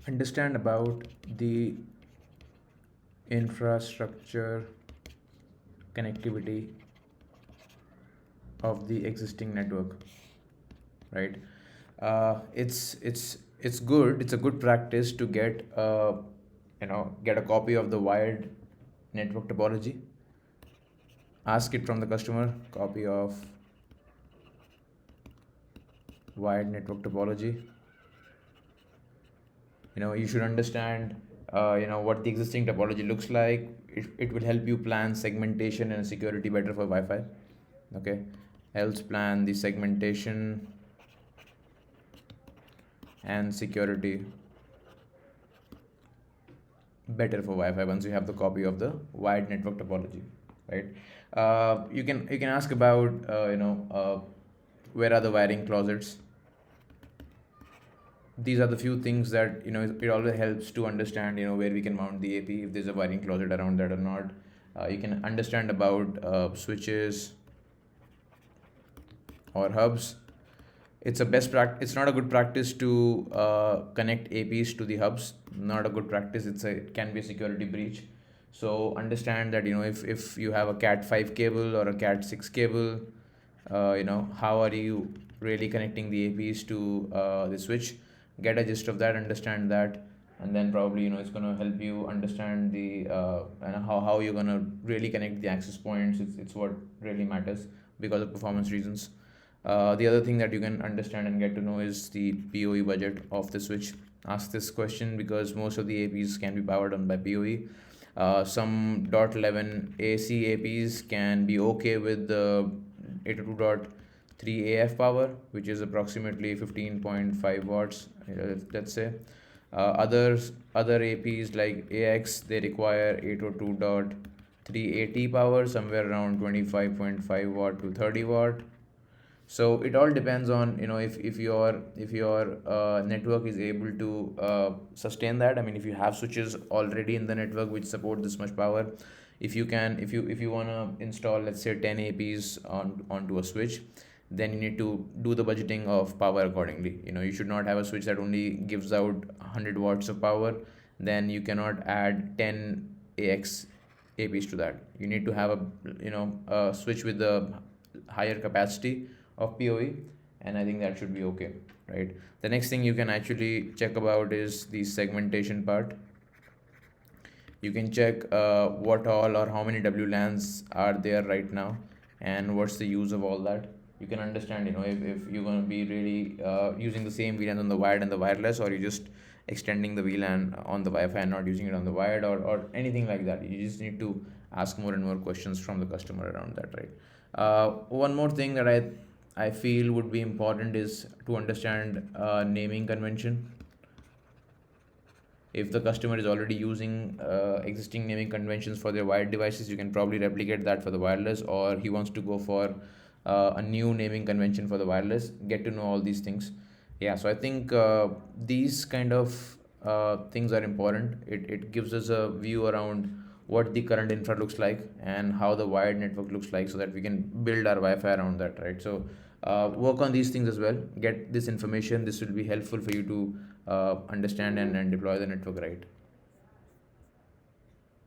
understand about the infrastructure connectivity of the existing network, right? It's good. It's a good practice to get get a copy of the wired network topology. Ask it from the customer, copy of wired network topology. You should understand what the existing topology looks like. It will help you plan segmentation and security better for Wi-Fi. Okay, helps plan the segmentation and security better for Wi-Fi once you have the copy of the wired network topology, right? You can ask about where are the wiring closets. These are the few things that it always helps to understand where we can mount the AP, if there's a wiring closet around that or not. You can understand about switches or hubs. It's not a good practice to connect APs to the hubs. Not a good practice. It can be a security breach. So understand that if you have a cat 5 cable or a cat 6 cable, how are you really connecting the APs to the switch. Get a gist of that, understand that, and then probably it's going to help you understand the and how you're going to really connect the access points. It's what really matters because of performance reasons. The other thing that you can understand and get to know is the PoE budget of the switch. Ask this question because most of the APs can be powered on by PoE. Some .11 AC APs can be okay with the 82.3 AF power, which is approximately 15.5 watts, let's say. Other APs like AX, they require 802.3 AT power, somewhere around 25.5 watt to 30 watt. So it all depends on if your network is able to sustain that. I mean, if you have switches already in the network which support this much power, if you want to install, let's say, 10 APs onto a switch, then you need to do the budgeting of power accordingly. You should not have a switch that only gives out 100 watts of power. Then you cannot add 10 AX APs to that. You need to have a switch with the higher capacity of PoE, and I think that should be okay, right? The next thing you can actually check about is the segmentation part. You can check what all or how many WLANs are there right now and what's the use of all that. You can understand if you're going to be really using the same VLAN on the wired and the wireless, or you're just extending the VLAN on the Wi-Fi and not using it on the wired, or anything like that. You just need to ask more and more questions from the customer around that, right? One more thing that I feel would be important is to understand naming convention. If the customer is already using existing naming conventions for their wired devices, you can probably replicate that for the wireless, or he wants to go for a new naming convention for the wireless. Get to know all these things. Yeah, so I think these kind of things are important. It gives us a view around what the current infra looks like and how the wired network looks like, so that we can build our Wi-Fi around that, right? So work on these things as well. Get this information. This will be helpful for you to understand and deploy the network, right?